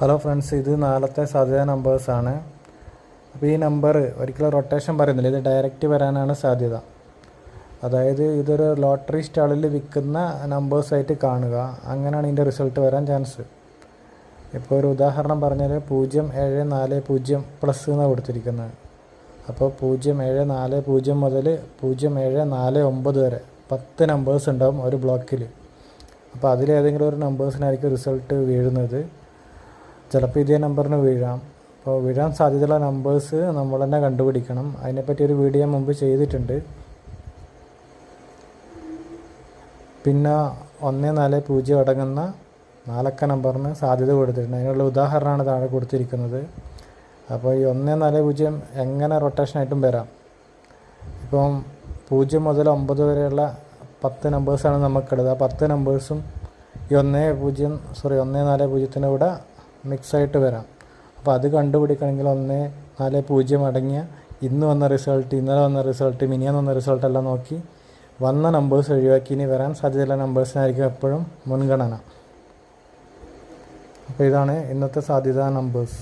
Hello friends, ഇത് നാളത്തെ സാധ്യത നമ്പേഴ്സാണ്. അപ്പോൾ ഈ നമ്പർ ഒരിക്കലും റൊട്ടേഷൻ പറയുന്നില്ല, ഇത് ഡയറക്റ്റ് വരാനാണ് സാധ്യത. അതായത് ഇതൊരു ലോട്ടറി സ്റ്റാളിൽ വിൽക്കുന്ന നമ്പേഴ്സായിട്ട് കാണുക, അങ്ങനെയാണ് ഇതിൻ്റെ റിസൾട്ട് വരാൻ ചാൻസ്. ഇപ്പോൾ ഒരു ഉദാഹരണം പറഞ്ഞാൽ 0740 പ്ലസ് എന്നാണ് കൊടുത്തിരിക്കുന്നത്. അപ്പോൾ 0740 മുതൽ 0749 വരെ 10 നമ്പേഴ്സ് ഉണ്ടാവും ഒരു ബ്ലോക്കിൽ. അപ്പോൾ അതിലേതെങ്കിലും ഒരു നമ്പേഴ്സിനായിരിക്കും റിസൾട്ട് വീഴുന്നത്. ചിലപ്പോൾ ഇതേ നമ്പറിന് വീഴാം. അപ്പോൾ വീഴാൻ സാധ്യതയുള്ള നമ്പേഴ്സ് നമ്മൾ തന്നെ കണ്ടുപിടിക്കണം. അതിനെപ്പറ്റി ഒരു വീഡിയോ മുമ്പ് ചെയ്തിട്ടുണ്ട്. പിന്നെ 140 അടങ്ങുന്ന 4 അക്ക നമ്പറിന് സാധ്യത കൊടുത്തിട്ടുണ്ട്. അതിനുള്ള ഉദാഹരണമാണ് താഴെ കൊടുത്തിരിക്കുന്നത്. അപ്പോൾ ഈ 140 എങ്ങനെ റൊട്ടേഷനായിട്ടും വരാം. ഇപ്പം 0 മുതൽ 9 വരെയുള്ള 10 നമ്പേഴ്സാണ് നമുക്കുള്ളത്. ആ 10 നമ്പേഴ്സും ഈ 140 കൂടെ മിക്സായിട്ട് വരാം. അപ്പോൾ അത് കണ്ടുപിടിക്കണമെങ്കിൽ 140 അടങ്ങിയ ഇന്ന് വന്ന റിസൾട്ട്, ഇന്നലെ വന്ന റിസൾട്ട്, മിനിയാന്ന് വന്ന റിസൾട്ടെല്ലാം നോക്കി വന്ന നമ്പേഴ്സ് ഒഴിവാക്കി ഇനി വരാൻ സാധ്യതയുള്ള നമ്പേഴ്സിനായിരിക്കും എപ്പോഴും മുൻഗണന. അപ്പോൾ ഇതാണ് ഇന്നത്തെ സാധ്യതാ നമ്പേഴ്സ്.